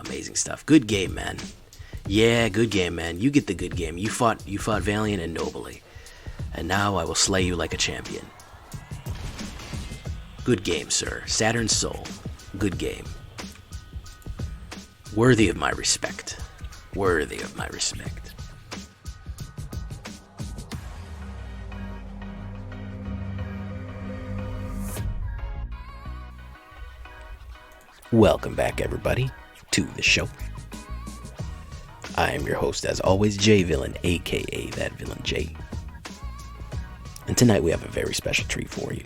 amazing stuff. Good game, man. Yeah, good game, man. You get the good game. You fought valiant and nobly. And now I will slay you like a champion. Good game, sir. Saturn's Soul. Good game. Worthy of my respect. Worthy of my respect. Welcome back, everybody, to the show. I am your host, as always, J Villain, aka That Villain J. And tonight we have a very special treat for you.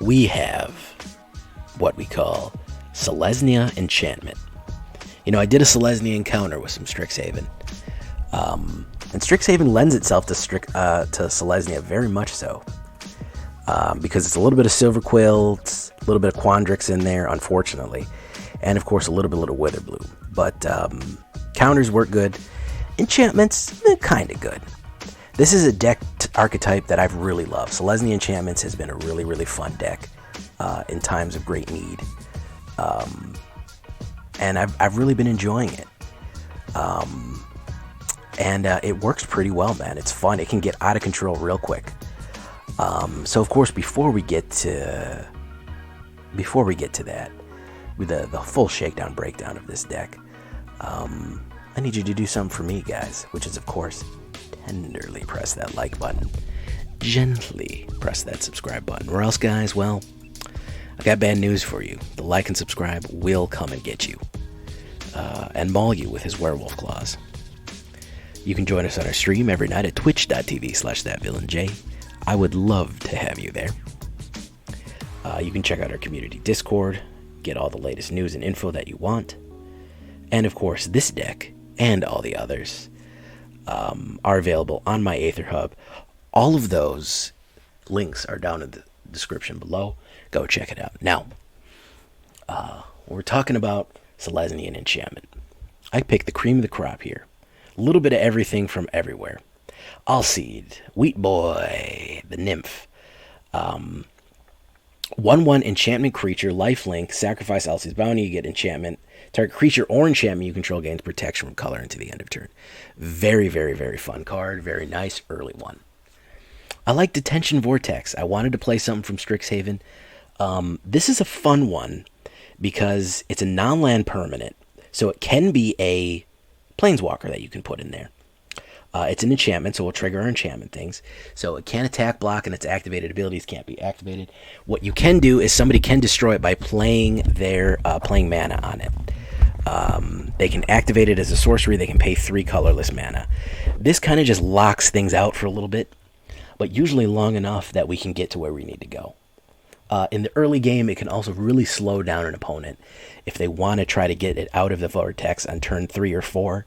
We have what we call Selesnya Enchantment. You know, I did a Selesnya encounter with some Strixhaven. And Strixhaven lends itself to Selesnya very much so. Because it's a little bit of Silver Quilt, a little bit of Quandrix in there, unfortunately. And, of course, a little bit of Witherbloom. But counters work good. Enchantments, kind of good. This is a deck archetype that I've really loved. Selesnya Enchantments has been a really, really fun deck in times of great need. And I've really been enjoying it. And it works pretty well, man. It's fun. It can get out of control real quick. So, of course, before we get to that, with the full shakedown breakdown of this deck, I need you to do something for me, guys, which is, of course, tenderly press that like button, gently press that subscribe button, or else, guys, well, I got bad news for you. The like and subscribe will come and get you, and maul you with his werewolf claws. You can join us on our stream every night at twitch.tv/thatvillainj. I would love to have you there. You can check out our community Discord, get all the latest news and info that you want. And of course, this deck and all the others are available on my AetherHub. All of those links are down in the description below. Go check it out. Now, we're talking about Selesnya and Enchantment. I picked the cream of the crop here. A little bit of everything from everywhere. Alseid, Wheat Boy, the Nymph. 1/1 enchantment creature, lifelink, sacrifice Alseid's bounty, you get enchantment. Target creature or enchantment you control gains protection from color until the end of turn. Very, very, very fun card. Very nice early one. I like Detention Vortex. I wanted to play something from Strixhaven. This is a fun one because it's a non-land permanent, so it can be a planeswalker that you can put in there. It's an enchantment, so we'll trigger our enchantment things. So it can attack, block, and its activated abilities can't be activated. What you can do is somebody can destroy it by playing mana on it. They can activate it as a sorcery. They can pay 3 colorless mana. This kind of just locks things out for a little bit, but usually long enough that we can get to where we need to go. In the early game, it can also really slow down an opponent if they want to try to get it out of the vortex on turn 3 or 4.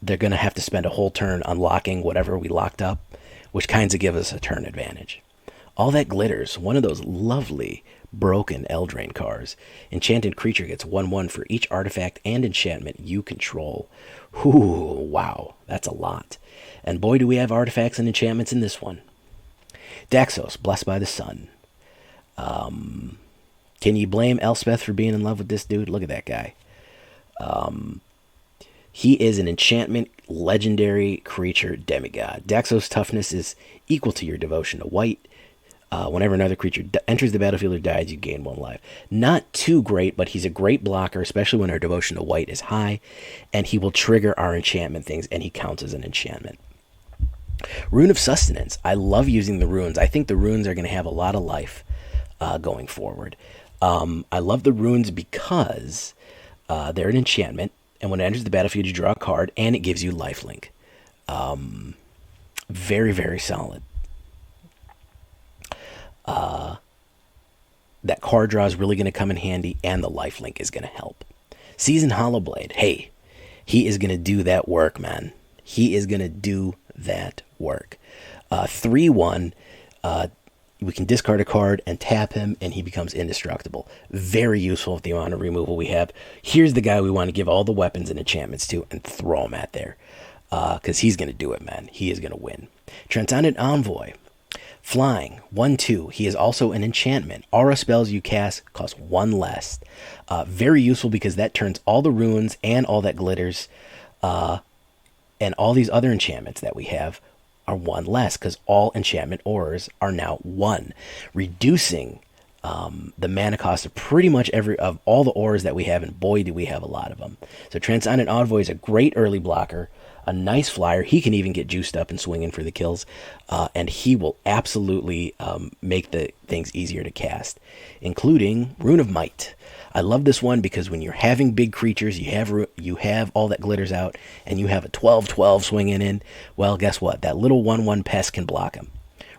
They're going to have to spend a whole turn unlocking whatever we locked up, which kinds of give us a turn advantage. All that glitters, one of those lovely broken Eldraine cards. Enchanted creature gets 1/1 for each artifact and enchantment you control. Ooh, wow, that's a lot. And boy, do we have artifacts and enchantments in this one. Daxos, Blessed by the Sun. Can you blame Elspeth for being in love with this dude? Look at that guy. He is an enchantment legendary creature demigod. Daxos' toughness is equal to your devotion to white. Whenever another creature enters the battlefield or dies, you gain 1 life. Not too great, but he's a great blocker, especially when our devotion to white is high, and he will trigger our enchantment things, and he counts as an enchantment. Rune of Sustenance. I love using the runes. I think the runes are going to have a lot of life going forward. I love the runes because they're an enchantment, and when it enters the battlefield, you draw a card, and it gives you lifelink. Very, very solid. That card draw is really going to come in handy, and the lifelink is going to help. Seasoned Hallowblade. Hey, he is going to do that work, man. He is going to do that work. 3/1, we can discard a card and tap him, and he becomes indestructible. Very useful with the amount of removal we have. Here's the guy we want to give all the weapons and enchantments to and throw him at there. Because he's going to do it, man. He is going to win. Transcendent Envoy. Flying, 1/2. He is also an enchantment. Aura spells you cast cost 1 less. Very useful because that turns all the runes and all that glitters and all these other enchantments that we have are 1 less because all enchantment auras are now 1, reducing the mana cost of pretty much of all the auras that we have, and boy do we have a lot of them. So Transcendent Envoy is a great early blocker, a nice flyer. He can even get juiced up and swinging for the kills, and he will absolutely make the things easier to cast, including Rune of Might. I love this one because when you're having big creatures, you have all that glitters out, and you have a 12/12 swinging in. Well, guess what? That little 1/1 pest can block him.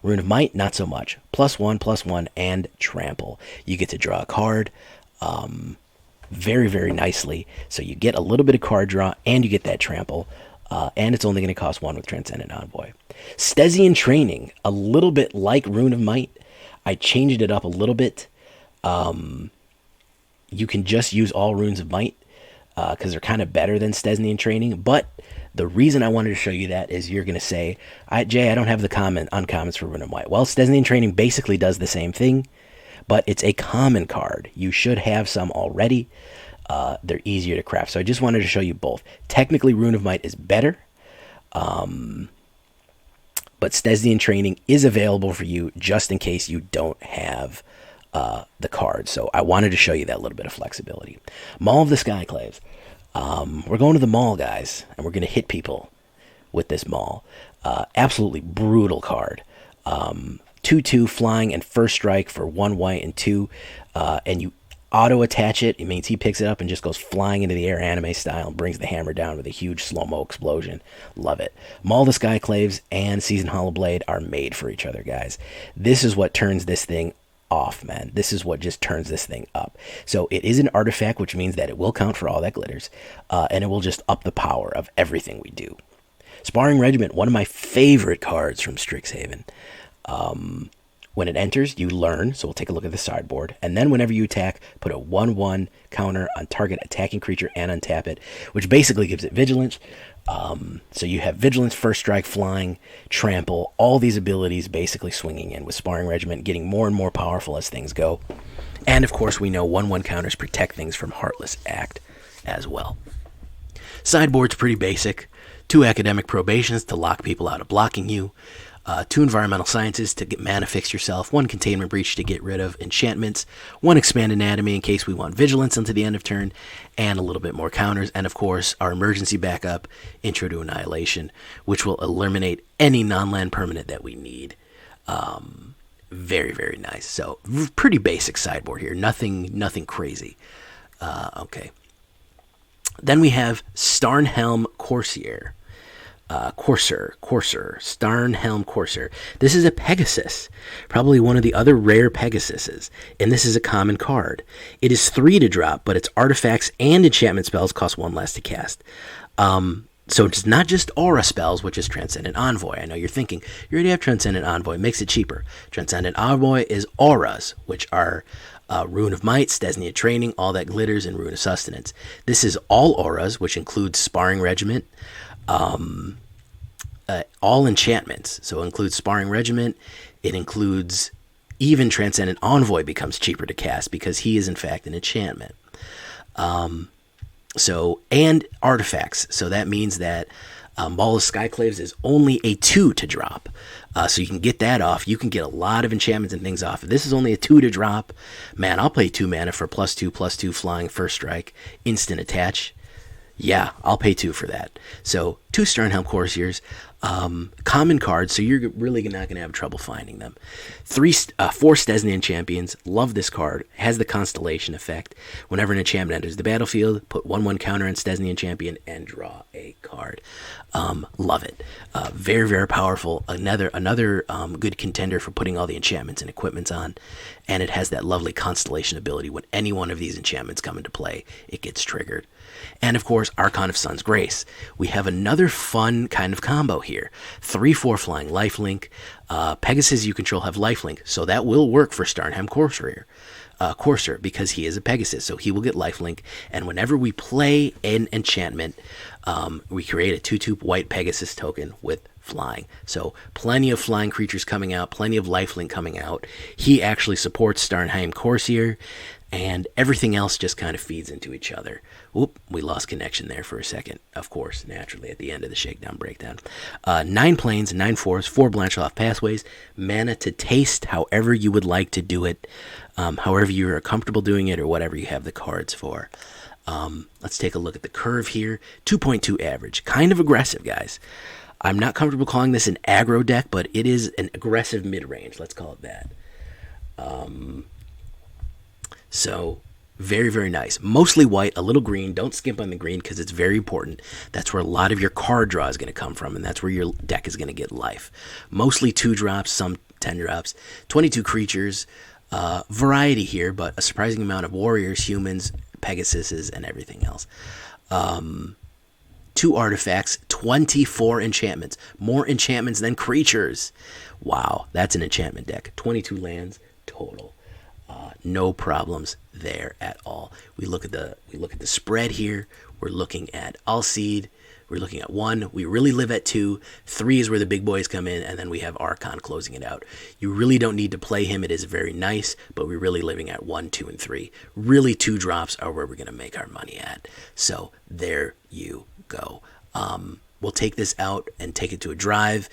Rune of Might, not so much. +1/+1 and trample. You get to draw a card very, very nicely. So you get a little bit of card draw, and you get that trample. And it's only going to cost 1 with Transcendent Envoy. Setessan Training, a little bit like Rune of Might. I changed it up a little bit. You can just use all Runes of Might because they're kind of better than Setessan Training. But the reason I wanted to show you that is you're going to say, Jay, I don't have the uncommons for Rune of Might. Well, Setessan Training basically does the same thing, but it's a common card. You should have some already. They're easier to craft. So I just wanted to show you both. Technically, Rune of Might is better, but Setessan Training is available for you just in case you don't have the card. So I wanted to show you that little bit of flexibility. Maul of the Skyclaves. We're going to the Maul, guys, and we're going to hit people with this Maul. Absolutely brutal card. 2/2 flying and first strike for 1 white and 2, and you auto attach it. It means he picks it up and just goes flying into the air anime style and brings the hammer down with a huge slow-mo explosion. Love it. Maul the Skyclaves and Seasoned Hallowblade are made for each other, guys. This is what turns this thing off, man. This is what just turns this thing up. So it is an artifact, which means that it will count for all that glitters, and it will just up the power of everything we do. Sparring Regimen, one of my favorite cards from Strixhaven. When it enters, you learn, so we'll take a look at the sideboard, and then whenever you attack, put a 1/1 counter on target attacking creature and untap it, which basically gives it vigilance. So you have vigilance, first strike, flying, trample, all these abilities basically swinging in with Sparring Regiment, getting more and more powerful as things go. And of course, we know 1/1 counters protect things from Heartless Act as well. Sideboard's pretty basic. 2 Academic Probations to lock people out of blocking you. 2 Environmental Sciences to get mana fix yourself, 1 Containment Breach to get rid of enchantments, 1 Expand Anatomy in case we want vigilance until the end of turn, and a little bit more counters, and of course our emergency backup, Intro to Annihilation, which will eliminate any non-land permanent that we need. Very, very nice. So pretty basic sideboard here, nothing crazy. Okay. Then we have Starnheim Courser. Starnheim Courser. This is a Pegasus, probably one of the other rare Pegasuses, and this is a common card. It is 3 to drop, but its artifacts and enchantment spells cost 1 less to cast. So it's not just aura spells, which is Transcendent Envoy. I know you're thinking, you already have Transcendent Envoy, makes it cheaper. Transcendent Envoy is auras, which are Rune of Might, Setesnya Training, all that glitters, and Rune of Sustenance. This is all auras, which includes Sparring Regiment, all enchantments. So it includes Sparring Regiment. It includes even Transcendent Envoy becomes cheaper to cast because he is in fact an enchantment. And artifacts. So that means that Maul of Skyclaves is only a 2 to drop. So you can get that off. You can get a lot of enchantments and things off. If this is only a 2 to drop, man, I'll pay 2 mana for +2/+2 flying first strike, instant attach. Yeah, I'll pay 2 for that. So 2 Starnheim Coursers, common cards, so you're really not going to have trouble finding them. 4 Setessan Champions. Love this card. Has the Constellation effect. Whenever an enchantment enters the battlefield, put 1/1 counter on Setessan Champion and draw a card. Love it. Very, very powerful. Another good contender for putting all the enchantments and equipments on. And it has that lovely Constellation ability. When any one of these enchantments come into play, it gets triggered. And of course, Archon of Sun's Grace. We have another fun kind of combo here. 3/4 flying lifelink. Pegasus you control have lifelink, so that will work for Starnheim Courser because he is a Pegasus, so he will get lifelink. And whenever we play an enchantment, we create a 2/2 white Pegasus token with flying. So plenty of flying creatures coming out, plenty of lifelink coming out. He actually supports Starnheim Courser, and everything else just kind of feeds into each other. Whoop, we lost connection there for a second, of course, naturally, at the end of the Shakedown Breakdown. 9 planes, 9 forests, 4 Branchloft Pathways, mana to taste however you would like to do it, however you're comfortable doing it, or whatever you have the cards for. Let's take a look at the curve here. 2.2 average. Kind of aggressive, guys. I'm not comfortable calling this an aggro deck, but it is an aggressive mid-range. Let's call it that. So, very, very nice. Mostly white, a little green. Don't skimp on the green because it's very important. That's where a lot of your card draw is going to come from, and that's where your deck is going to get life. Mostly 2 drops, some 10 drops. 22 creatures. Variety here, but a surprising amount of warriors, humans, Pegasuses, and everything else. 2 artifacts, 24 enchantments. More enchantments than creatures. Wow, that's an enchantment deck. 22 lands total. No problems there at all. We look at the spread here. We're looking at Alseid. We're looking at 1. We really live at 2. 3 is where the big boys come in, and then we have Archon closing it out. You really don't need to play him. It is very nice, but we're really living at 1, 2, and 3. Really, 2 drops are where we're going to make our money at. So there you go. We'll take this out and take it to a drive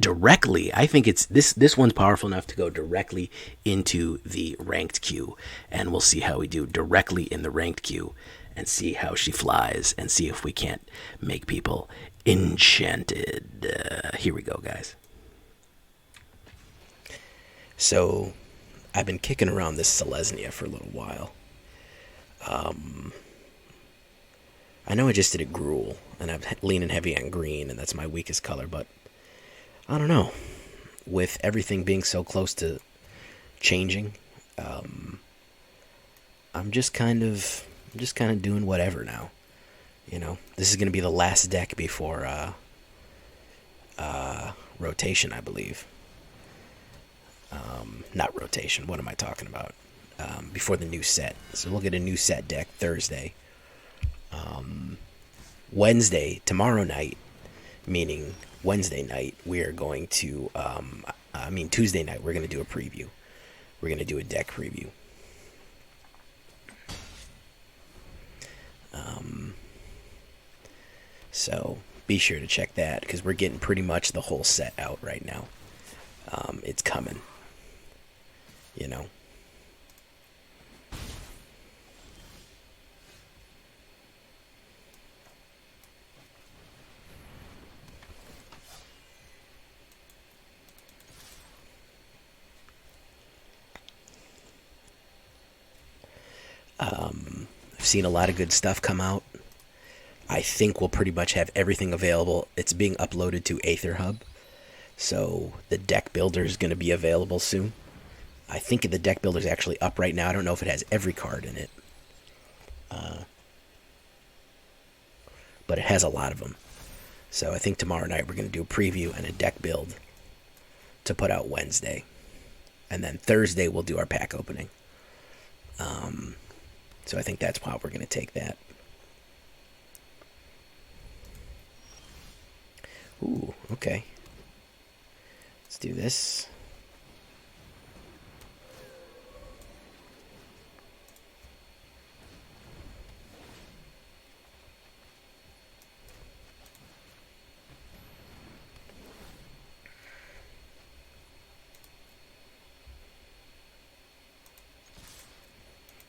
directly. I think it's this one's powerful enough to go directly into the ranked queue, and we'll see how we do directly in the ranked queue and see how she flies and see if we can't make people enchanted. Here we go, guys. So I've been kicking around this Selesnya for a little while. I know I just did a Gruul, and I'm leaning heavy on green, and that's my weakest color, but I don't know. With everything being so close to changing, I'm just kind of doing whatever now. You know, this is going to be the last deck before rotation, I believe. Not rotation. What am I talking about? Before the new set. So we'll get a new set deck Thursday. Wednesday, tomorrow night, meaning Wednesday night, we are going to, Tuesday night, we're going to do a preview. We're going to do a deck preview. So be sure to check that, because we're getting pretty much the whole set out right now. It's coming, you know. I've seen a lot of good stuff come out. I think we'll pretty much have everything available. It's being uploaded to AetherHub, so the deck builder is going to be available soon. I think the deck builder is actually up right now. I don't know if it has every card in it, but it has a lot of them. So I think tomorrow night we're going to do a preview and a deck build to put out Wednesday, and then Thursday we'll do our pack opening. So I think that's how we're going to take that. Ooh, okay. Let's do this.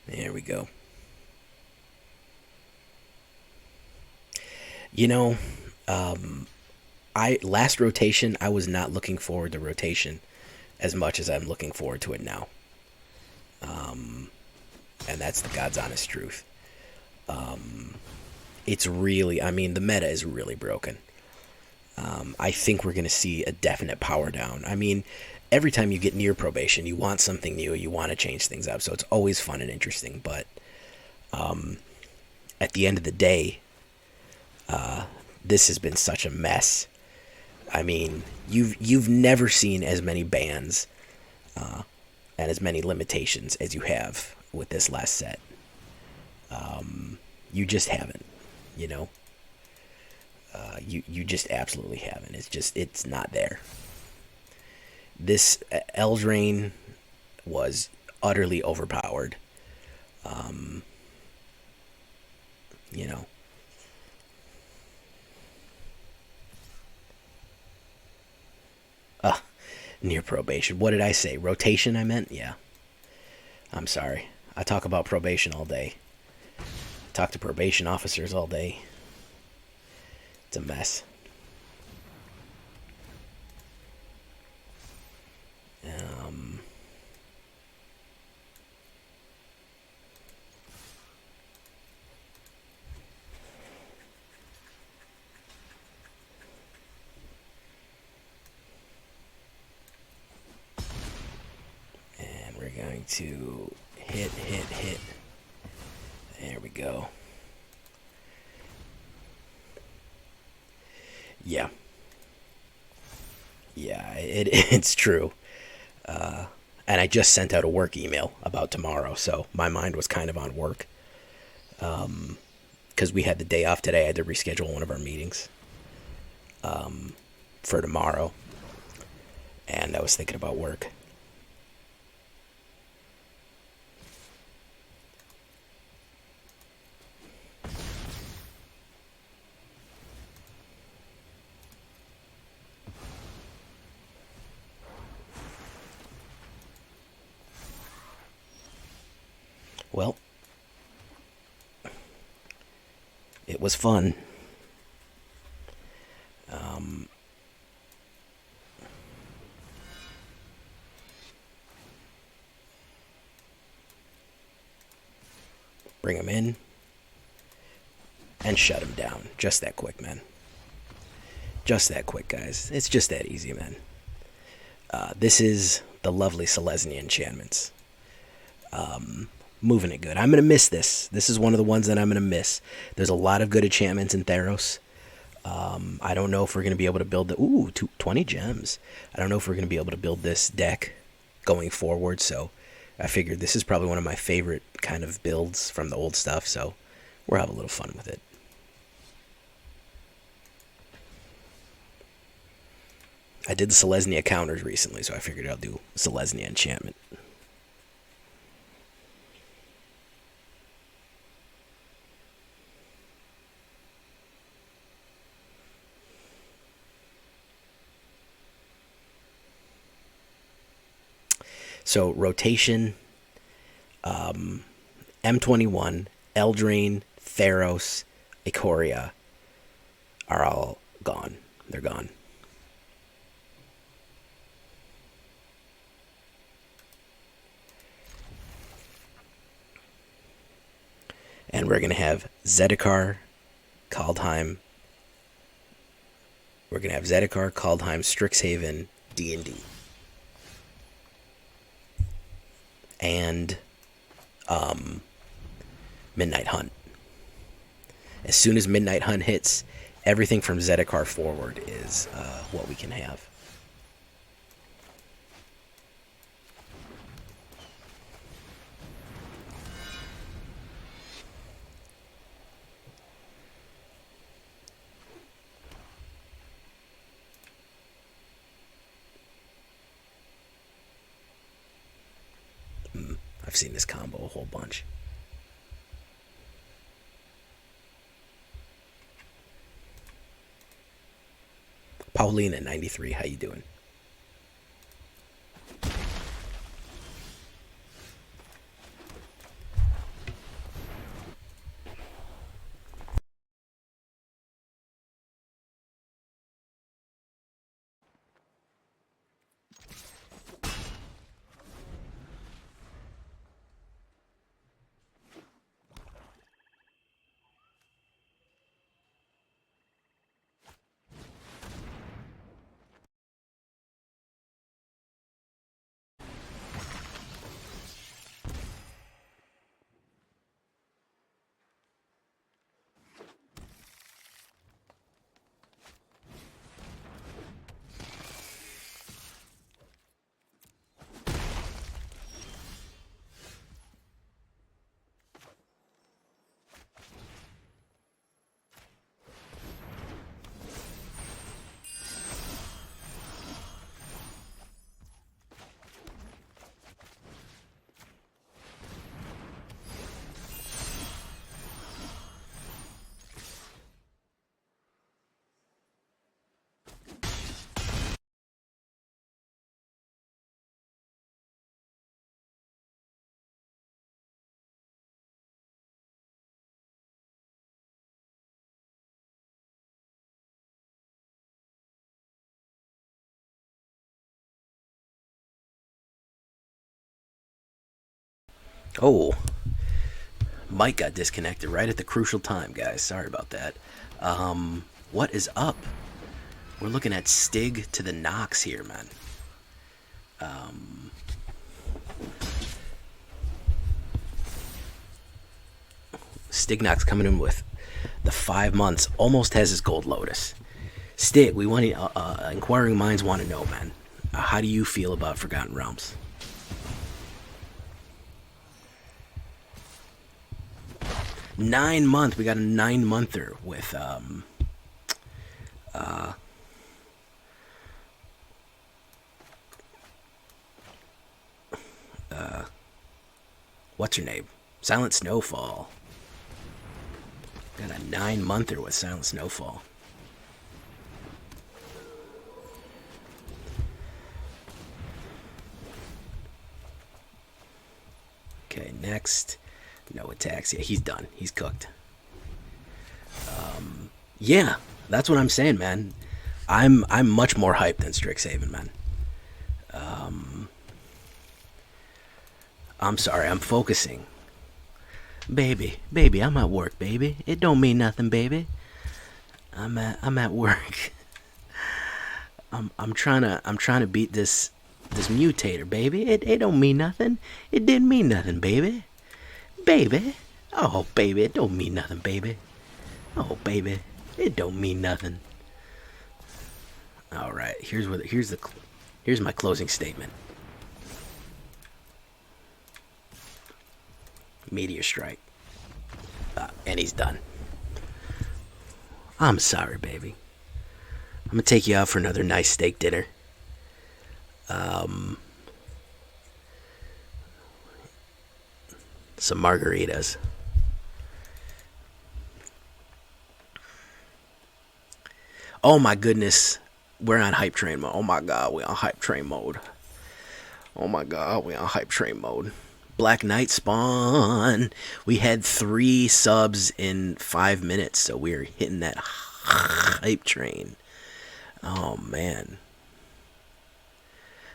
There we go. You know, last rotation, I was not looking forward to rotation as much as I'm looking forward to it now. And that's the God's honest truth. It's really, the meta is really broken. I think we're going to see a definite power down. Every time you get near probation, you want something new, you want to change things up, so it's always fun and interesting, but at the end of the day, this has been such a mess. You've never seen as many bans and as many limitations as you have with this last set. You just haven't, you know. You just absolutely haven't. It's not there. This Eldraine was utterly overpowered. Um, you know. Uh, Near probation. What did I say? Rotation, I meant? Yeah. I'm sorry. I talk about probation all day. Talk to probation officers all day. It's a mess. Um, and we're going to hit. There we go. Yeah. Yeah, it's true. And I just sent out a work email about tomorrow, so my mind was kind of on work. Because we had the day off today, I had to reschedule one of our meetings for tomorrow, and I was thinking about work. Well, it was fun. Um, Bring him in and shut him down. Just that quick, man. Just that quick, guys. It's just that easy, man. This is the lovely Selesnya Enchantments. Moving it good. I'm going to miss this. This is one of the ones that I'm going to miss. There's a lot of good enchantments in Theros. I don't know if we're going to be able to build the... Ooh, 20 gems. I don't know if we're going to be able to build this deck going forward, so I figured this is probably one of my favorite kind of builds from the old stuff, so we'll have a little fun with it. I did the Selesnya counters recently, so I figured I'll do Selesnya Enchantment. So rotation, M21, Eldraine, Theros, Ikoria are all gone. They're gone. And we're going to have Zendikar, Kaldheim. We're going to have Zendikar, Kaldheim, Strixhaven, D&D. And Midnight Hunt. As soon as Midnight Hunt hits, everything from Zendikar forward is what we can have. I've seen this combo a whole bunch. Paulina 93, how you doing? Oh, Mike got disconnected right at the crucial time, guys. Sorry about that. What is up? We're looking at Stig to the Nox here, man. Stignox coming in with the 5 months. Almost has his Gold Lotus. Stig, we want to, inquiring minds want to know, man. How do you feel about Forgotten Realms? We got a 9-monther with what's her name? Silent Snowfall. Got a 9-monther with Silent Snowfall. Okay, next. No attacks. Yeah, he's done. He's cooked. Yeah, that's what I'm saying, man. I'm much more hyped than Strixhaven, man. I'm sorry, I'm focusing. Baby, I'm at work, baby. It don't mean nothing, baby. I'm at work. I'm trying to beat this mutator, baby. It don't mean nothing. It didn't mean nothing, baby. Baby. Oh, baby, it don't mean nothing, baby. Oh, baby, it don't mean nothing. All right, here's my closing statement. Meteor strike. And he's done. I'm sorry, baby. I'm gonna take you out for another nice steak dinner. Some margaritas. Oh my goodness. We're on hype train mode. Oh my god, we're on hype train mode. Oh my god, we're on hype train mode. Black Knight spawn. We had 3 subs in 5 minutes, so we're hitting that hype train. Oh man.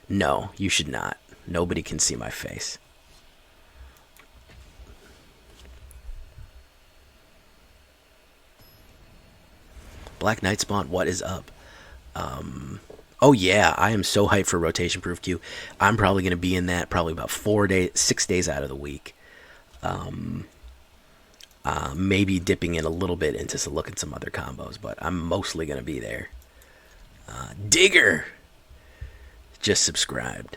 No, you should not. Nobody can see my face. Black Knight spawn, what is up? Oh yeah, I am so hyped for rotation proof queue. I'm probably going to be in that probably about 6 days out of the week. Maybe dipping in a little bit into look at some other combos, but I'm mostly going to be there. Digger just subscribed.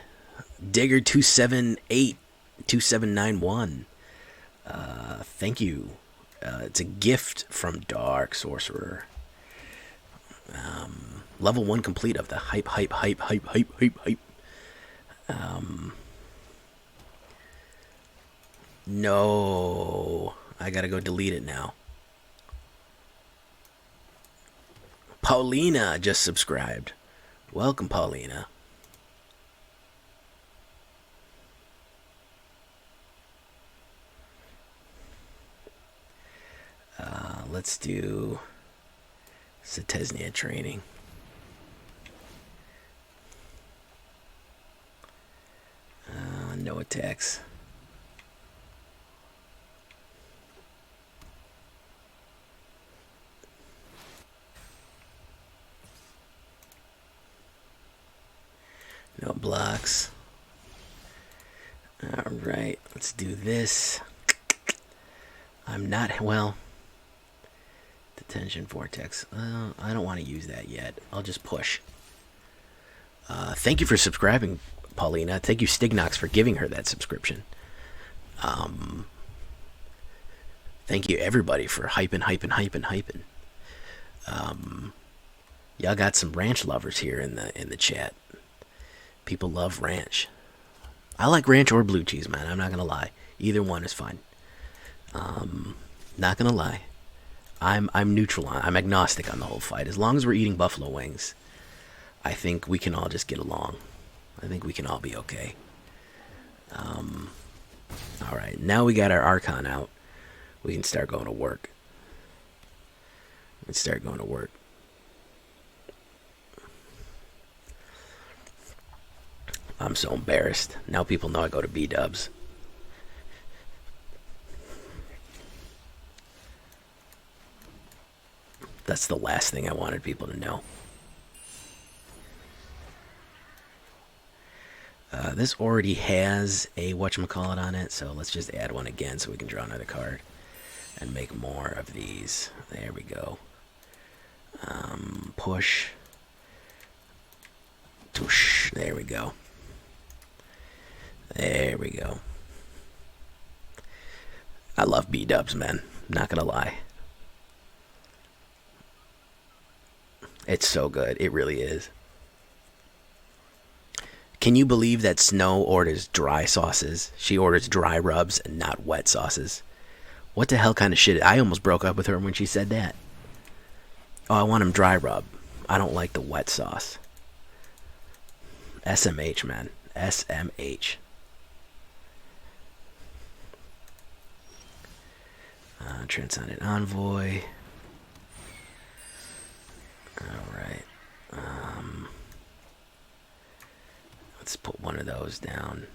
Digger 2791. Thank you. It's a gift from Dark Sorcerer. Level 1 complete of the hype. No, I gotta go delete it now. Paulina just subscribed. Welcome, Paulina. Let's do Setessan Training. No attacks. No blocks. Alright, let's do this. I'm not, well, Detention Vortex. I don't want to use that yet. I'll just push. Thank you for subscribing, Paulina. Thank you, Stignox, for giving her that subscription. Thank you, everybody, for hyping. Y'all got some ranch lovers here in the chat. People love ranch. I like ranch or blue cheese, man. I'm not gonna lie. Either one is fine. Not gonna lie. I'm neutral. I'm agnostic on the whole fight. As long as we're eating buffalo wings, I think we can all just get along. I think we can all be okay. Alright, now we got our Archon out. We can start going to work. I'm so embarrassed. Now people know I go to B-dubs. That's the last thing I wanted people to know. This already has a whatchamacallit on it, so let's just add one again so we can draw another card and make more of these. There we go. Push. Tush. There we go. There we go. I love B-dubs, man. Not gonna lie. It's so good. It really is. Can you believe that Snow orders dry sauces? She orders dry rubs and not wet sauces. What the hell kind of shit? I almost broke up with her when she said that. Oh, I want him dry rub. I don't like the wet sauce. SMH, man. SMH. Transcendent Envoy. Alright. Let's put one of those down.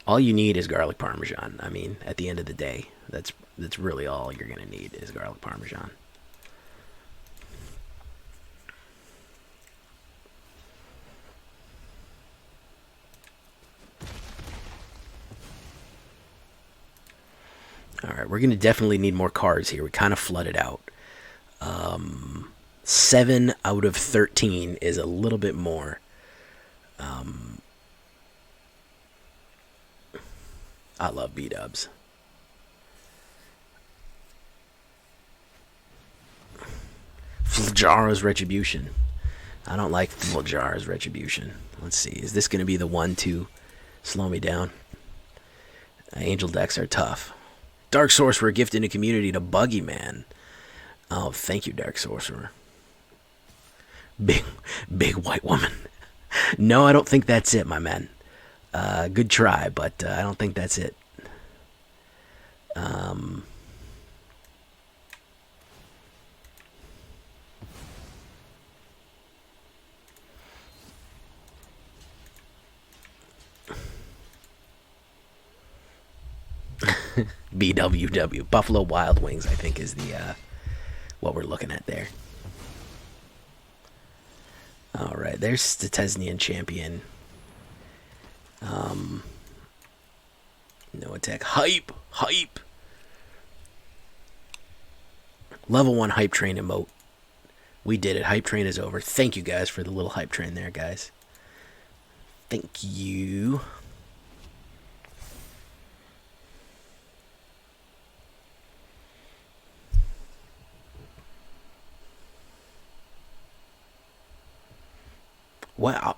All you need is garlic parmesan. I mean, at the end of the day, that's really all you're gonna need is garlic parmesan. Alright, we're going to definitely need more cards here. We kind of flooded out. 7 out of 13 is a little bit more. I love B-dubs. Flaljara's Retribution. I don't like Flaljara's Retribution. Let's see. Is this going to be the one to slow me down? Angel decks are tough. Dark Sorcerer gifted a community to Buggy Man. Oh, thank you, Dark Sorcerer. Big white woman. No, I don't think that's it, my man. Good try, but I don't think that's it. BWW, Buffalo Wild Wings, I think is the what we're looking at there. All right, there's Setessan Champion. No attack. Hype. Level 1 hype train emote. We did it. Hype train is over. Thank you guys for the little hype train there, guys. Thank you.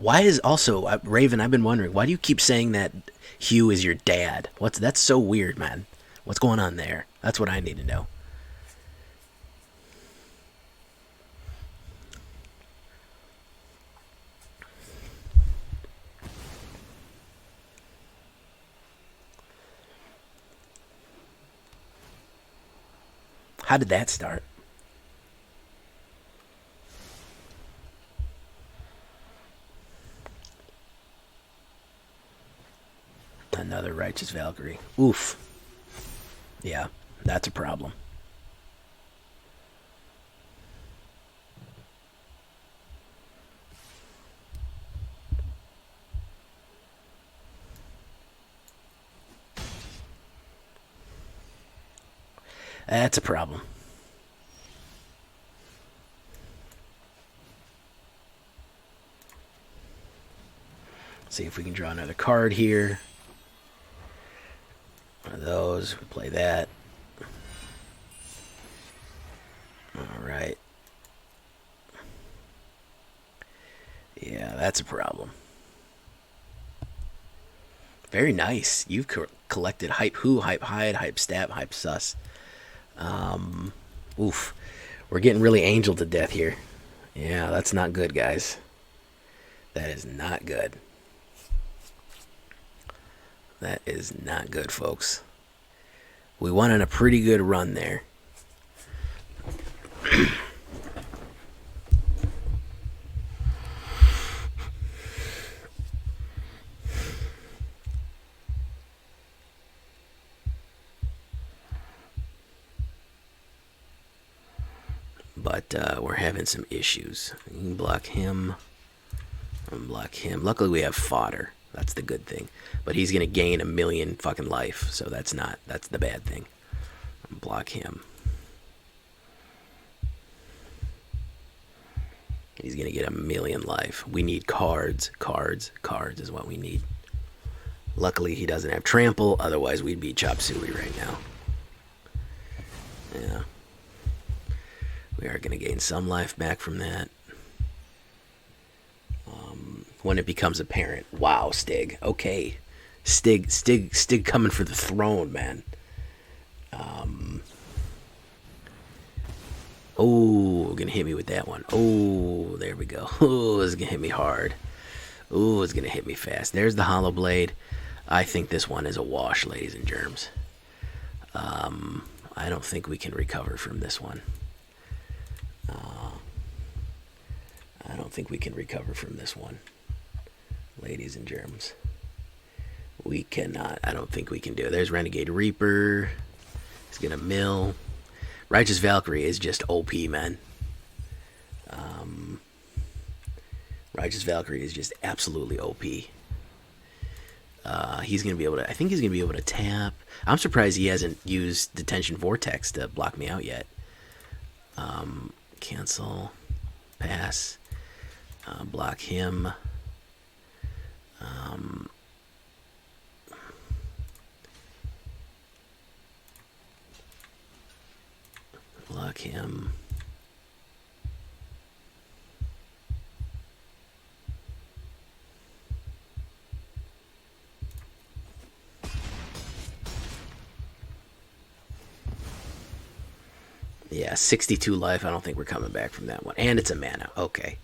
Why is also Raven? I've been wondering, why do you keep saying that Hugh is your dad? That's so weird, man. What's going on there? That's what I need to know. How did that start? Another Righteous Valkyrie. Oof. Yeah, that's a problem. That's a problem. See if we can draw another card here. One of those. We play that. Alright. Yeah, that's a problem. Very nice. You've collected Hype Who, Hype Hide, Hype Stab, Hype Sus. Oof. We're getting really angel to death here. Yeah, that's not good, guys. That is not good. That is not good, folks. We went on a pretty good run there. but we're having some issues. You can block him. Unblock him. Luckily, we have fodder. That's the good thing. But he's gonna gain 1,000,000 fucking life, so that's the bad thing. Unblock him. He's gonna get 1,000,000 life. We need cards. Cards is what we need. Luckily, he doesn't have trample. Otherwise, we'd be chop suey right now. Yeah. We are going to gain some life back from that. When it becomes apparent. Wow, Stig. Okay. Stig coming for the throne, man. Oh, going to hit me with that one. Oh, there we go. Oh, it's going to hit me hard. Oh, it's going to hit me fast. There's the Hallowblade. I think this one is a wash, ladies and germs. I don't think we can recover from this one. I don't think we can recover from this one, ladies and germs. We cannot. I don't think we can do it. There's Renegade Reaper. He's going to mill. Righteous Valkyrie is just OP, man. Righteous Valkyrie is just absolutely OP. He's going to be able to... I think he's going to be able to tap. I'm surprised he hasn't used Detention Vortex to block me out yet. Cancel. Pass. Block him. Block him. Yeah, 62 life. I don't think we're coming back from that one. And it's a mana. Okay.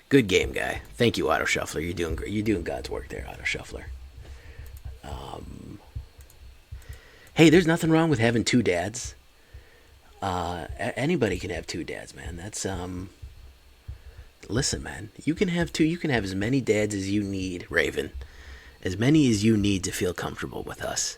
Good game, guy. Thank you, Auto Shuffler. You're doing great. You're doing God's work there, Auto Shuffler. Hey, there's nothing wrong with having two dads. Anybody can have two dads, man. That's listen, man. You can have two. You can have as many dads as you need, Raven. As many as you need to feel comfortable with us.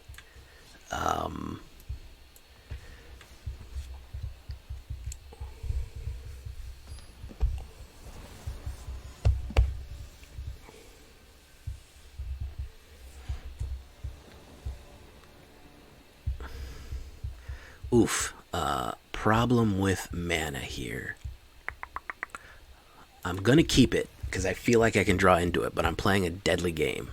Oof. Problem with mana here. I'm going to keep it because I feel like I can draw into it, but I'm playing a deadly game.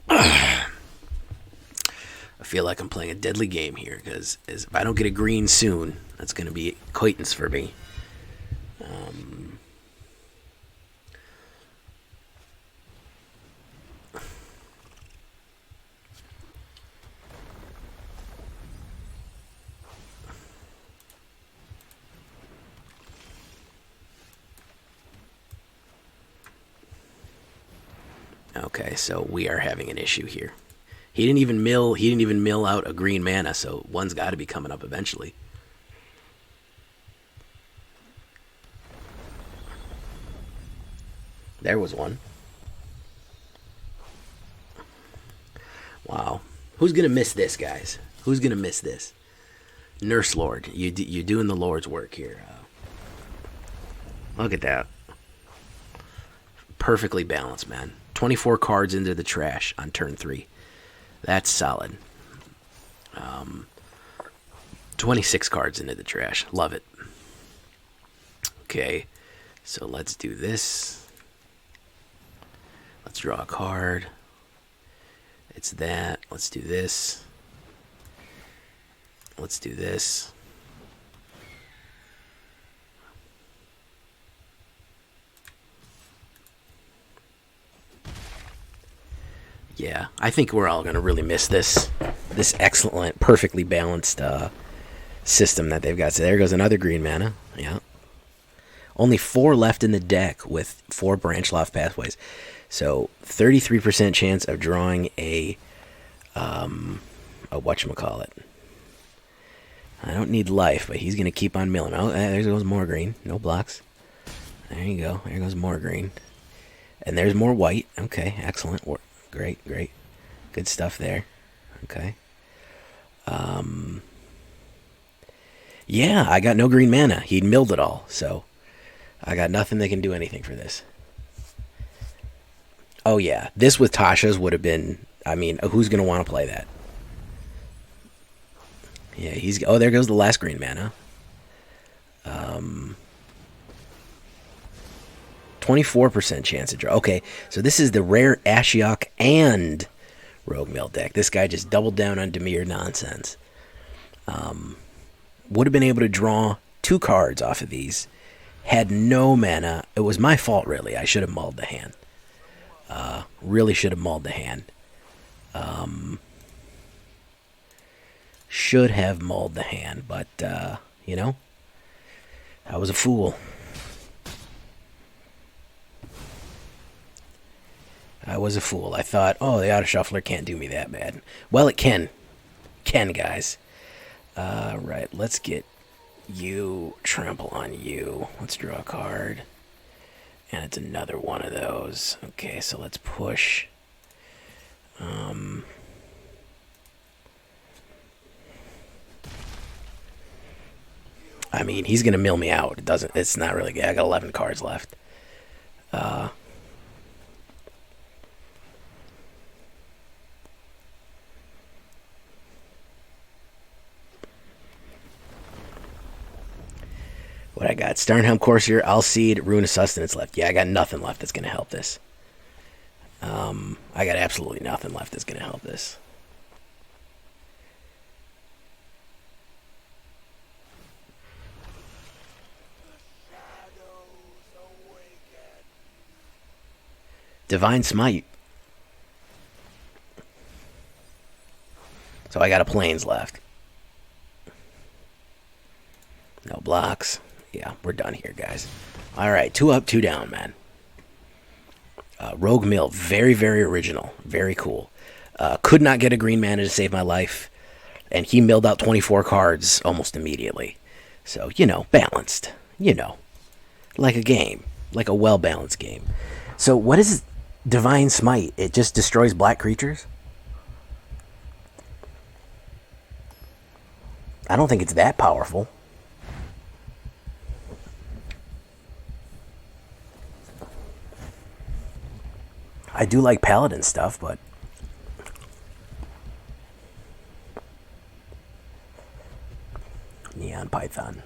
I feel like I'm playing a deadly game here because if I don't get a green soon, that's going to be acquaintance for me. Okay, so we are having an issue here. He didn't even mill out a green mana, so one's got to be coming up eventually. There was one. Wow. Who's going to miss this, guys? Who's going to miss this? Nurse Lord. You're doing the Lord's work here. Look at that. Perfectly balanced, man. 24 cards into the trash on turn 3. That's solid. 26 cards into the trash. Love it. Okay, so let's do this. Let's draw a card. It's that. Let's do this. Let's do this. Yeah, I think we're all going to really miss this excellent, perfectly balanced system that they've got. So there goes another green mana. Yeah. Only 4 left in the deck with 4 Branchloft Pathways. So 33% chance of drawing a whatchamacallit. I don't need life, but he's going to keep on milling. Oh, there goes more green. No blocks. There you go. There goes more green. And there's more white. Okay, excellent work. Great. Good stuff there. Okay. Yeah, I got no green mana. He milled it all, so I got nothing that can do anything for this. Oh yeah, this with Tasha's would have been. I mean, who's gonna want to play that? Yeah, he's. Oh, there goes the last green mana. 24% chance to draw. Okay, so this is the rare Ashiok and Rogue Mill deck. This guy just doubled down on Dimir nonsense. Would have been able to draw 2 cards off of these. Had no mana. It was my fault, really. I should have mulled the hand. Really should have mulled the hand. Should have mulled the hand, but, you know, I was a fool. I was a fool. I thought, oh, the auto shuffler can't do me that bad. Well, it can. Can, guys. Right, let's get you, trample on you. Let's draw a card. And it's another one of those. Okay, so let's push. I mean, he's gonna mill me out. It's not really good. I got 11 cards left. What I got? Starnheim Courser, Alseid, Rune of Sustenance left. Yeah, I got nothing left that's gonna help this. I got absolutely nothing left that's gonna help this. Divine Smite. So I got a Plains left. No blocks. Yeah, we're done here, guys. Alright, 2 up, 2 down, man. Rogue Mill. Very, very original. Very cool. Could not get a green mana to save my life. And he milled out 24 cards almost immediately. So, you know, balanced. You know. Like a game. Like a well-balanced game. So, what is Divine Smite? It just destroys black creatures? I don't think it's that powerful. I do like Paladin stuff, but... Neon Python.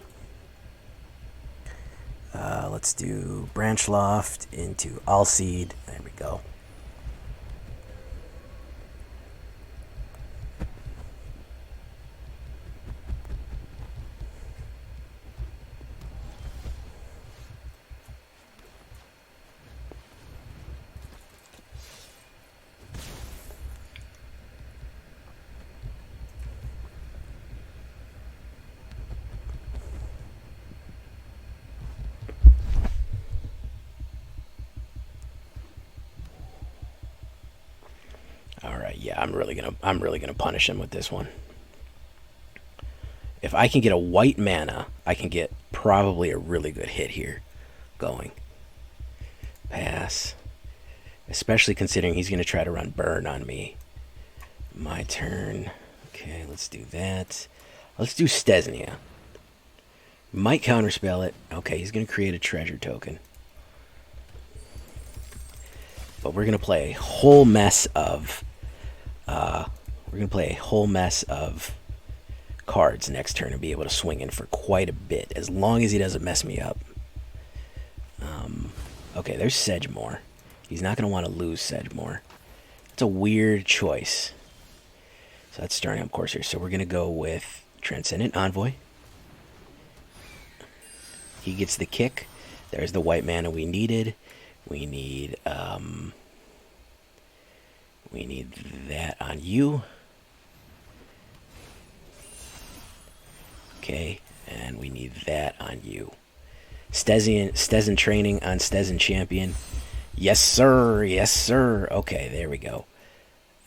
Let's do Branchloft into Alseid. There we go. Yeah, I'm really gonna punish him with this one. If I can get a white mana, I can get probably a really good hit here going. Pass. Especially considering he's gonna try to run burn on me. My turn. Okay, let's do that. Let's do Selesnya. Might counterspell it. Okay, he's gonna create a treasure token. But we're gonna play a whole mess of cards next turn and be able to swing in for quite a bit, as long as he doesn't mess me up. Okay, there's Sedgemoor. He's not going to want to lose Sedgemoor. It's a weird choice. So that's Starnheim Courser. So we're going to go with Transcendent Envoy. He gets the kick. There's the white mana we needed. We need that on you. Okay, and we need that on you. Setessan Training on Setessan Champion. Yes, sir. Yes, sir. Okay, there we go.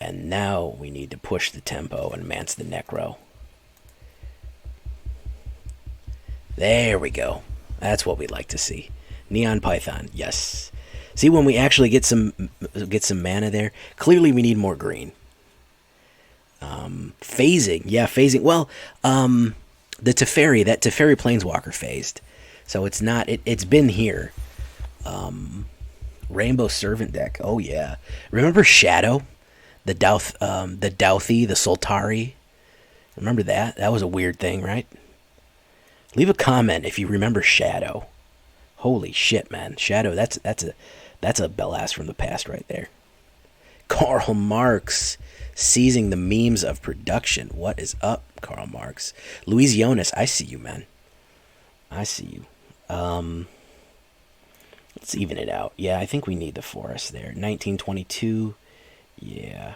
And now we need to push the tempo and Mance the Necro. There we go. That's what we'd like to see. Neon Python. Yes. See, when we actually get some mana there, clearly we need more green. Phasing, yeah, phasing. Well, the Teferi, that Teferi Planeswalker phased, so it's not. It's been here. Rainbow Servant deck. Oh yeah, remember Shadow, the Douthie, the Soltari. Remember that? That was a weird thing, right? Leave a comment if you remember Shadow. Holy shit, man! Shadow. That's a bell-ass from the past right there. Karl Marx, seizing the memes of production. What is up, Karl Marx? Luis Jonas, I see you, man. I see you. Let's even it out. Yeah, I think we need the forest there. 1922. Yeah.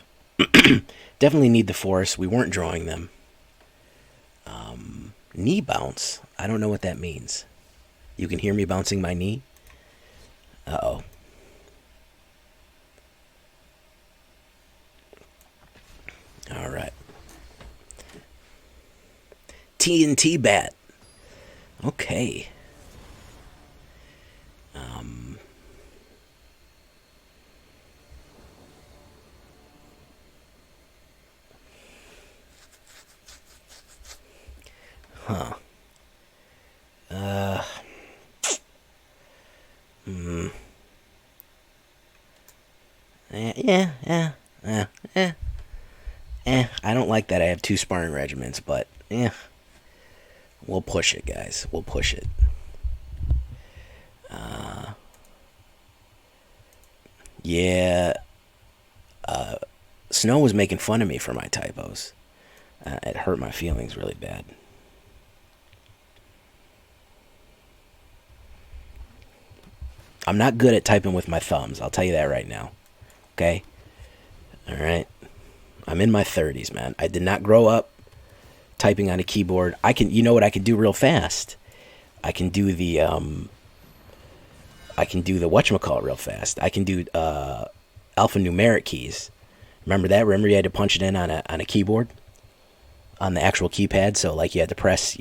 Definitely need the forest. We weren't drawing them. Knee bounce. I don't know what that means. You can hear me bouncing my knee? Uh-oh. All right. TNT bat. Okay. Huh. I don't like that I have 2 sparring regiments, but we'll push it, guys. We'll push it. Yeah. Snow was making fun of me for my typos. It hurt my feelings really bad. I'm not good at typing with my thumbs. I'll tell you that right now. Okay? All right? I'm in my 30s, man. I did not grow up typing on a keyboard. You know what I can do real fast? I can do the whatchamacallit real fast. I can do alphanumeric keys. Remember that? Remember you had to punch it in on a keyboard? On the actual keypad, so like you had to press,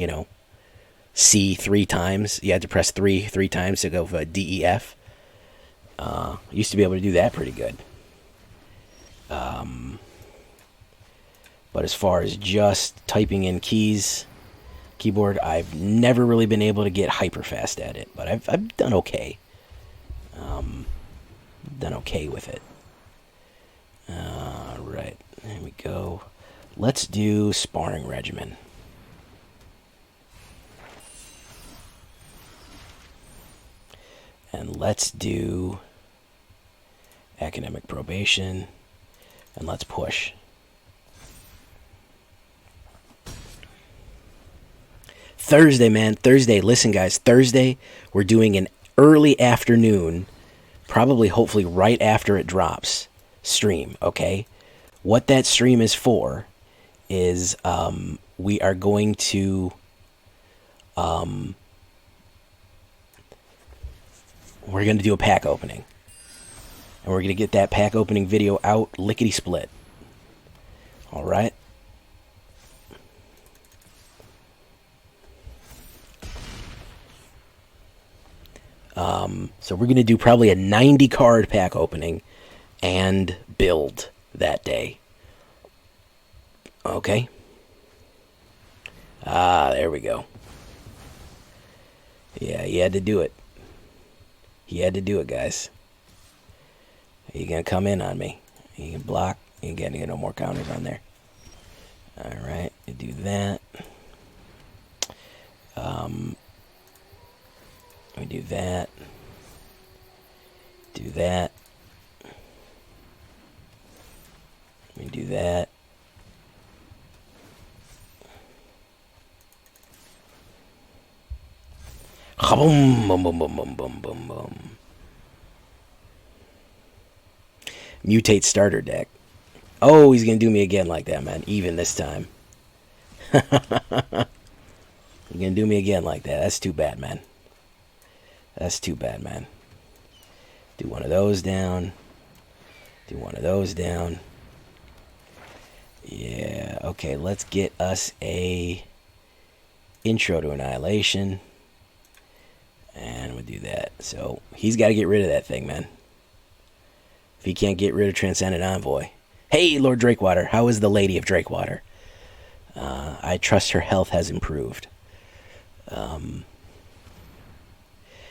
C 3 times. You had to press three times to go for DEF. Used to be able to do that pretty good. But as far as just typing in keys, keyboard, I've never really been able to get hyper fast at it. But I've done okay. Done okay with it. Right, there we go. Let's do Sparring Regimen. And let's do Academic Probation. And let's push. Thursday, man. Thursday. Listen, guys. Thursday, we're doing an early afternoon, probably, hopefully, right after it drops, stream, okay? What that stream is for is we are going to we're going to do a pack opening, and we're going to get that pack opening video out lickety split. All right. So we're going to do probably a 90 card pack opening and build that day. Okay. There we go. Yeah, he had to do it. He had to do it, guys. You gonna come in on me? You can block. You ain't getting no more counters on there. All right, you do that. We do that. Do that. We do that. Boom, boom, boom, boom, boom, boom, boom, boom. Mutate starter deck. Oh, he's gonna do me again like that, man. Even this time. He's gonna do me again like that. That's too bad, man. That's too bad, man. Do one of those down. Do one of those down. Yeah, okay, let's get us a intro to Annihilation. And we'll do that. So, he's got to get rid of that thing, man. If he can't get rid of Transcendent Envoy, Hey, Lord Drakewater, how is the Lady of Drakewater? I trust her health has improved.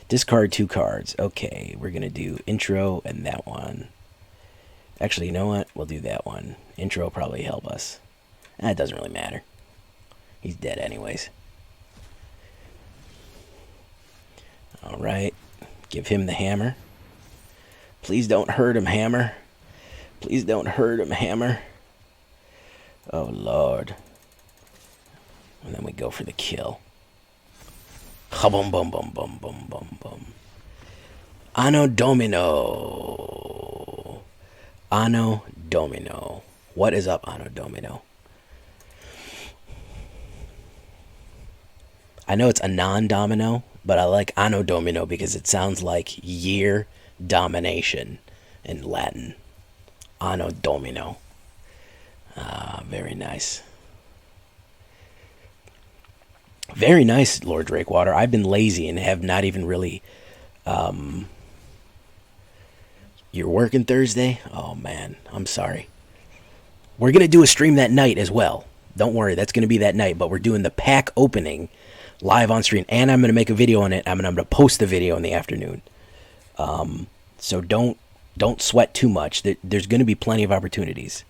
Discard 2 cards. Okay, we're going to do intro and that one. Actually, you know what? We'll do that one. Intro will probably help us. It doesn't really matter. He's dead anyways. Alright. Give him the hammer. Please don't hurt him, hammer. Please don't hurt him, hammer. Oh, Lord. And then we go for the kill. Bum bum bum bum bum bum bum. Anno Domino. Anno Domino. What is up, Anno Domino? I know it's a non-domino, but I like Anno Domino because it sounds like year domination in Latin. Anno Domino. Very nice. Very nice, Lord Drakewater. I've been lazy and have not even really... You're working Thursday? Oh, man. I'm sorry. We're going to do a stream that night as well. Don't worry, that's going to be that night. But we're doing the pack opening live on stream. And I'm going to make a video on it. I'm going to post the video in the afternoon. So don't sweat too much. There's going to be plenty of opportunities.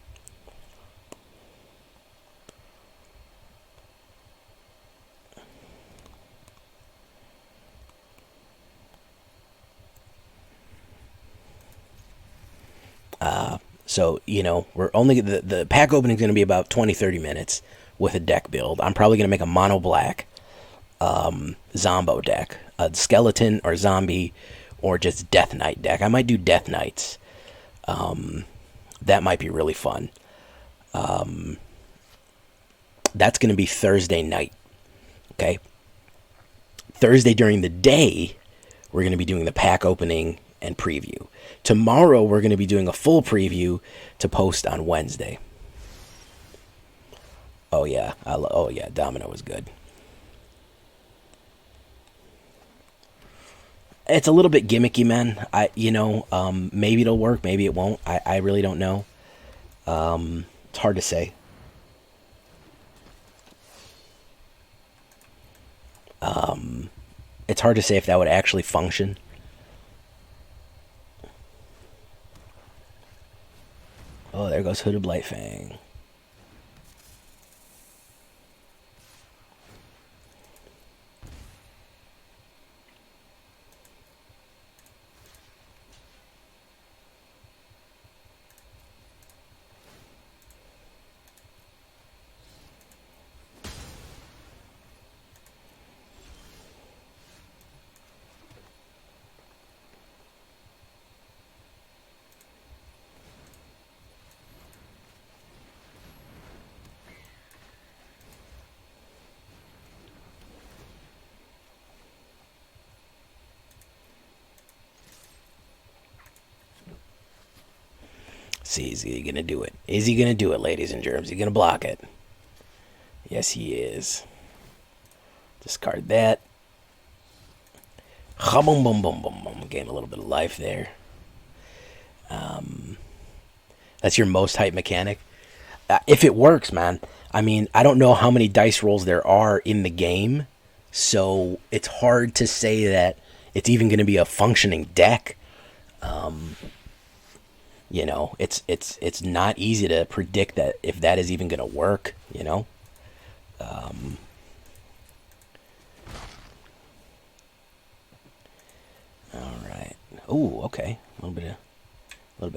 So, you know, we're only... The pack opening is going to be about 20-30 minutes with a deck build. I'm probably going to make a mono black Zombo deck. A skeleton or zombie or just Death Knight deck. I might do Death Knights. That might be really fun. That's going to be Thursday night. Okay? Thursday during the day, we're going to be doing the pack opening and preview. Tomorrow, we're going to be doing a full preview to post on Wednesday. Oh, yeah. Domino is good. It's a little bit gimmicky, man. Maybe it'll work, maybe it won't. I really don't know. It's hard to say. It's hard to say if that would actually function. Oh, there goes Hooded Blightfang. See, is he going to do it? Is he going to do it, ladies and germs? Is he going to block it? Yes, he is. Discard that. Boom, boom, boom, boom, boom. Gain a little bit of life there. That's your most hype mechanic. If it works, man. I mean, I don't know how many dice rolls there are in the game, so it's hard to say that it's even going to be a functioning deck. You know, it's not easy to predict that if that is even going to work, you know. All right. Oh, okay. A little bit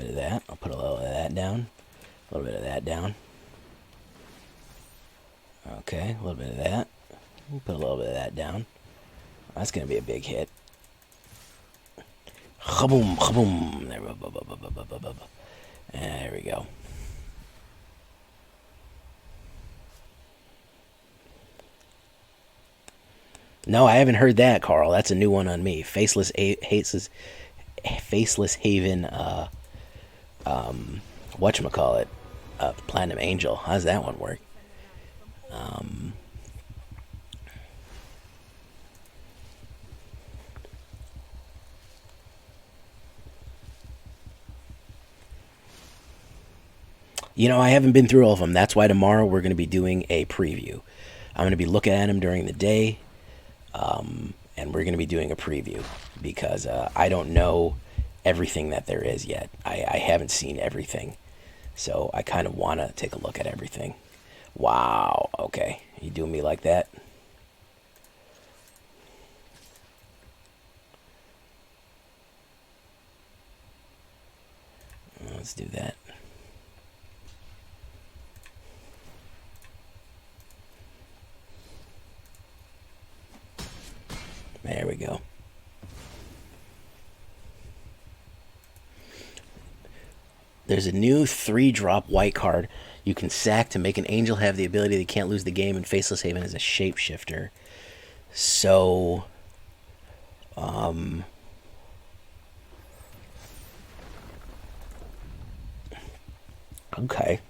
of that. I'll put a little of that down. A little bit of that down. Okay, a little bit of that. We'll put a little bit of that down. That's going to be a big hit. Kaboom, kaboom. There we go. No, I haven't heard that, Carl. That's a new one on me. Faceless Haven, whatchamacallit, Platinum Angel. How's that one work? You know, I haven't been through all of them. That's why tomorrow we're going to be doing a preview. I'm going to be looking at them during the day, and we're going to be doing a preview because I don't know everything that there is yet. I haven't seen everything, so I kind of want to take a look at everything. Wow, okay. You doing me like that? Let's do that. There we go. There's a new 3-drop white card you can sack to make an angel have the ability they can't lose the game, and Faceless Haven is a shapeshifter. So, okay.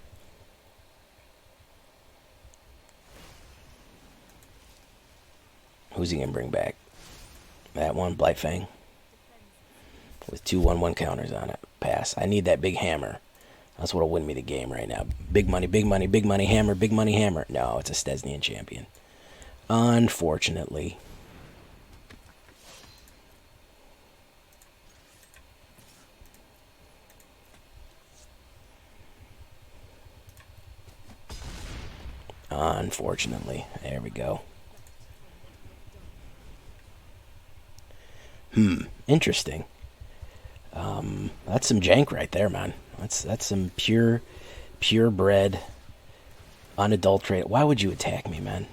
Who's he going to bring back? That one, Blightfang. With 2/1/1 counters on it. Pass. I need that big hammer. That's what'll win me the game right now. Big money, big money, big money hammer, big money hammer. No, it's a Setessan Champion. Unfortunately. Unfortunately. There we go. Interesting. That's some jank right there, man. That's some purebred, unadulterated. Why would you attack me, man?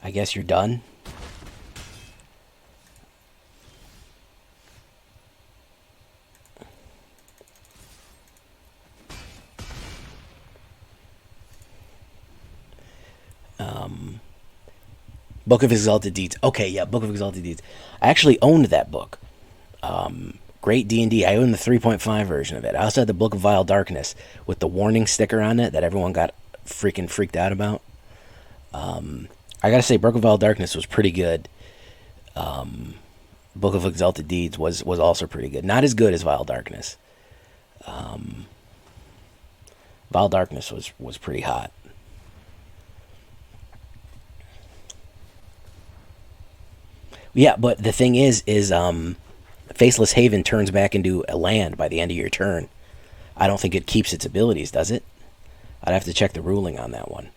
I guess you're done. Book of Exalted Deeds. Okay, yeah, Book of Exalted Deeds. I actually owned that book. Great D&D. I owned the 3.5 version of it. I also had the Book of Vile Darkness with the warning sticker on it that everyone got freaking freaked out about. I gotta say, Book of Vile Darkness was pretty good. Book of Exalted Deeds was also pretty good. Not as good as Vile Darkness. Vile Darkness was pretty hot. Yeah, but the thing is Faceless Haven turns back into a land by the end of your turn. I don't think it keeps its abilities, does it? I'd have to check the ruling on that one.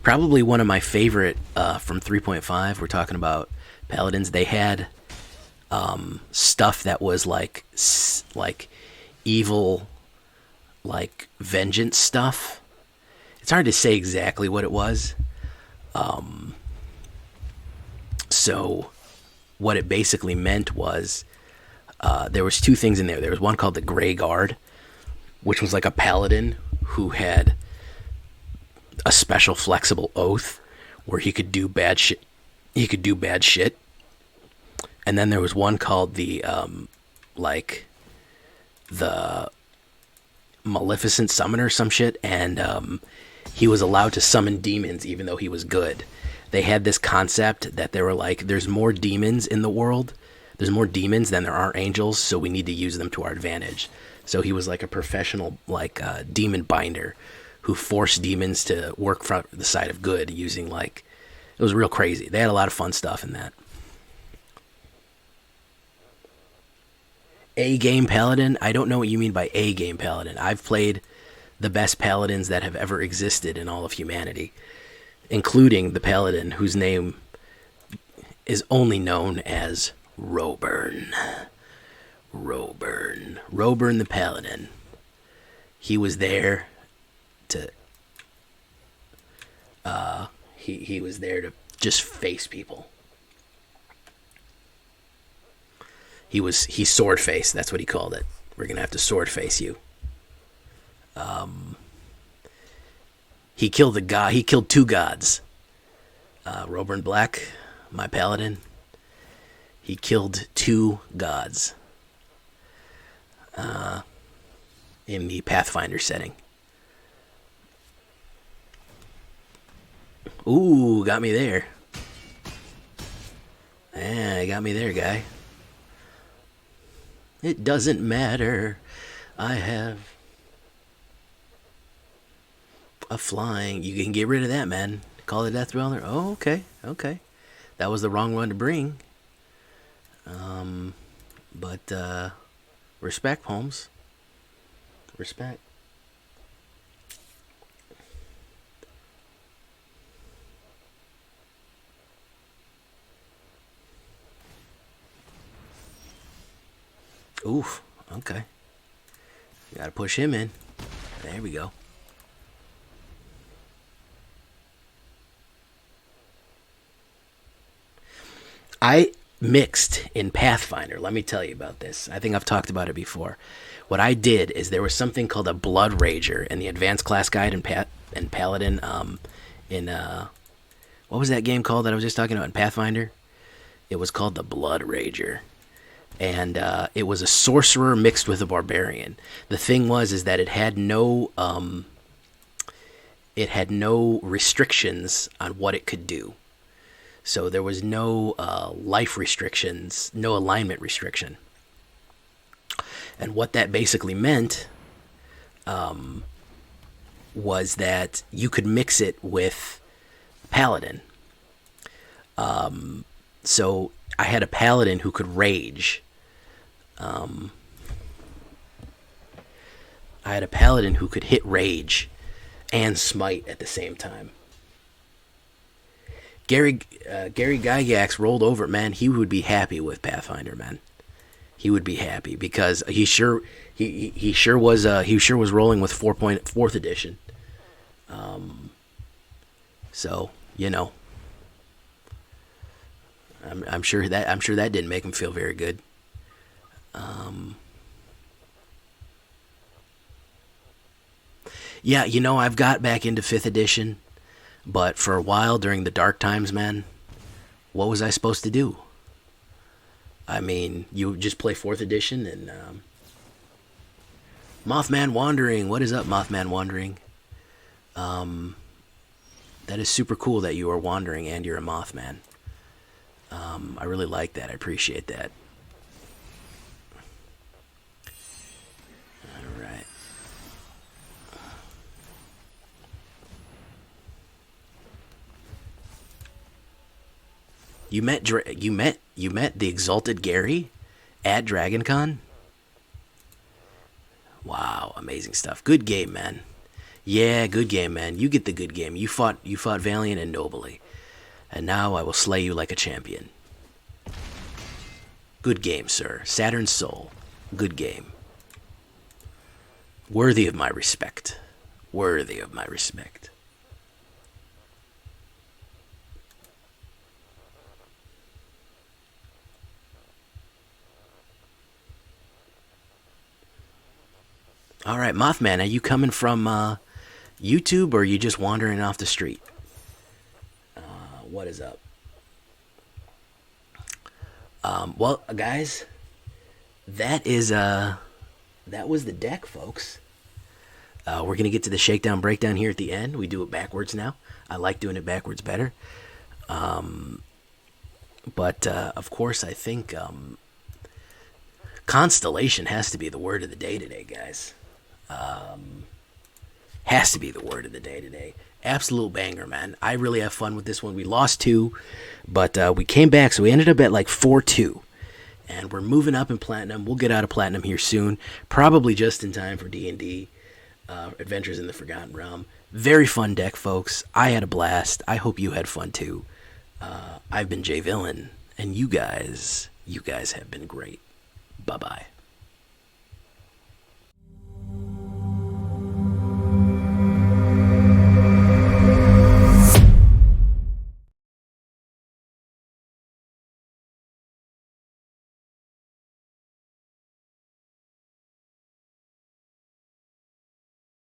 Probably one of my favorite from 3.5. We're talking about Paladins. They had stuff that was like evil, like vengeance stuff. It's hard to say exactly what it was. So what it basically meant was there was two things in there. There was one called the Grey Guard, which was like a paladin who had a special flexible oath where he could do bad shit. He could do bad shit. And then there was one called the the Maleficent Summoner, some shit, and he was allowed to summon demons even though he was good. They had this concept that they were like, there's more demons in the world. There's more demons than there are angels, so we need to use them to our advantage. So he was like a professional, demon binder who forced demons to work from the side of good using, it was real crazy. They had a lot of fun stuff in that. A-game paladin? I don't know what you mean by A-game paladin. I've played the best paladins that have ever existed in all of humanity, including the paladin whose name is only known as Roburn. Roburn the paladin. He was there to he was there to just face people. He sword face, that's what he called it. We're gonna have to sword face you. He killed he killed two gods. Roburn Black, my paladin, he killed two gods in the Pathfinder setting. Ooh, got me there. Yeah, you got me there, guy. It doesn't matter. I have a flying. You can get rid of that, man. Call the Death Dweller. Oh, okay, okay. That was the wrong one to bring. But respect, Holmes. Respect. Oof. Okay. You gotta push him in. There we go. I mixed in Pathfinder. Let me tell you about this. I think I've talked about it before. What I did is there was something called a Blood Rager in the Advanced Class Guide in Paladin. What was that game called that I was just talking about in Pathfinder? It was called the Blood Rager. And it was a sorcerer mixed with a barbarian. The thing was is that it had no restrictions on what it could do. So there was no life restrictions, no alignment restriction. And what that basically meant was that you could mix it with Paladin. So I had a Paladin who could rage. I had a Paladin who could hit rage and smite at the same time. Gary Gygax rolled over, man. He would be happy with Pathfinder, man. He would be happy because he sure was rolling with 4th edition. So you know, I'm sure that didn't make him feel very good. Yeah, you know, I've got back into 5th edition. But for a while during the dark times, man, what was I supposed to do? I mean, you just play 4th edition and Mothman Wandering. What is up, Mothman Wandering? That is super cool that you are wandering and you're a Mothman. I really like that. I appreciate that. All right. You met the Exalted Gary at DragonCon? Wow, amazing stuff. Good game, man. Yeah, good game, man. You get the good game. You fought valiant and nobly. And now I will slay you like a champion. Good game, sir. Saturn's Soul. Good game. Worthy of my respect. Worthy of my respect. All right, Mothman, are you coming from YouTube or are you just wandering off the street? What is up? Well, guys, that was the deck, folks. We're gonna get to the shakedown breakdown here at the end. We do it backwards now. I like doing it backwards better. But of course, I think Constellation has to be the word of the day today, guys. Has to be the word of the day today. Absolute banger, man. I really have fun with this one. We lost 2, but we came back, so we ended up at like 4-2. And we're moving up in Platinum. We'll get out of Platinum here soon. Probably just in time for D&D. Adventures in the Forgotten Realm. Very fun deck, folks. I had a blast. I hope you had fun too. I've been Jay Villain, and you guys have been great. Bye-bye.